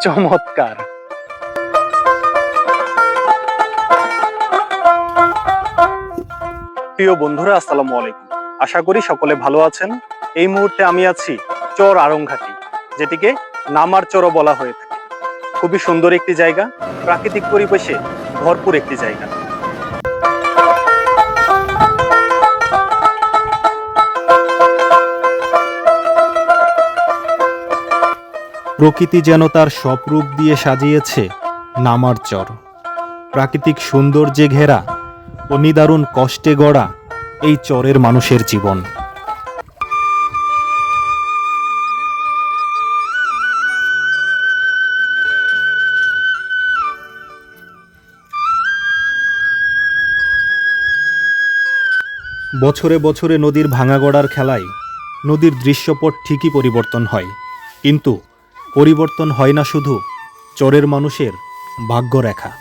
চমৎকার। প্রিয় বন্ধুরা, আসসালামু আলাইকুম। আশা করি সকলে ভালো আছেন। এই মুহূর্তে আমি আছি চর আড়ংঘাটি, যেটিকে নামার চরও বলা হয়ে থাকে। খুবই সুন্দর একটি জায়গা, প্রাকৃতিক পরিবেশে ভরপুর একটি জায়গা। প্রকৃতি যেন তার সব রূপ দিয়ে সাজিয়েছে নামার চর। প্রাকৃতিক সৌন্দর্যে ঘেরা ও নিদারুণ কষ্টে গড়া এই চরের মানুষের জীবন। বছরে বছরে নদীর ভাঙা গড়ার খেলায় নদীর দৃশ্যপট ঠিকই পরিবর্তন হয়, কিন্তু পরিবর্তন হয় না শুধু চরের মানুষের ভাগ্যরেখা।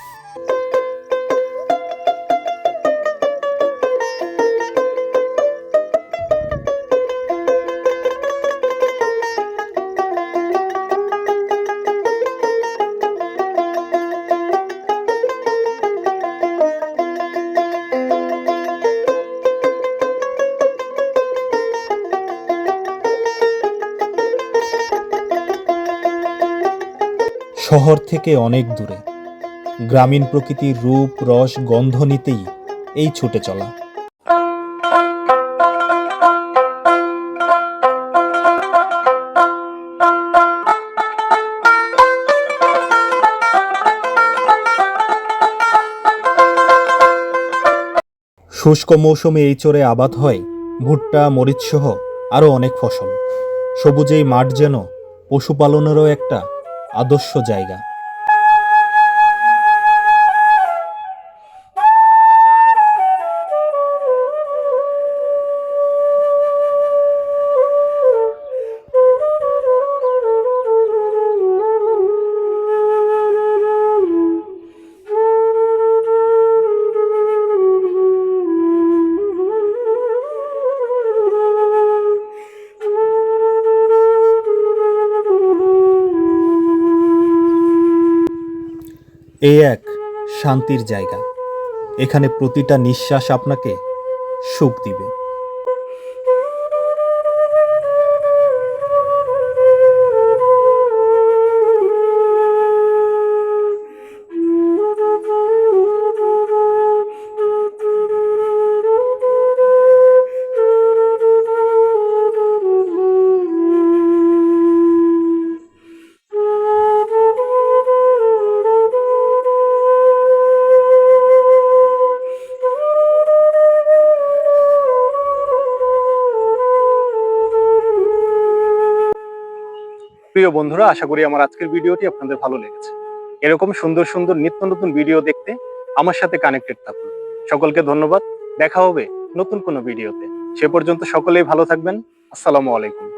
শহর থেকে অনেক দূরে গ্রামীণ প্রকৃতির রূপ রস গন্ধ নিতেই এই ছুটে চলা। শুষ্ক মৌসুমে এই চরে আবাদ হয় ভুট্টা, মরিচ সহ আরও অনেক ফসল। সবুজেই মাঠ যেন পশুপালনেরও একটা আদর্শ জায়গা। এ এক শান্তির জায়গা। এখানে প্রতিটা নিঃশ্বাস আপনাকে সুখ দিবে। প্রিয় বন্ধুরা, আশা করি আমার আজকের ভিডিওটি আপনাদের ভালো লেগেছে। এরকম সুন্দর সুন্দর নিত্য নতুন ভিডিও দেখতে আমার সাথে কানেক্টেড থাকুন। সকলকে ধন্যবাদ। দেখা হবে নতুন কোনো ভিডিওতে। সে পর্যন্ত সকলেই ভালো থাকবেন। আসসালামু আলাইকুম।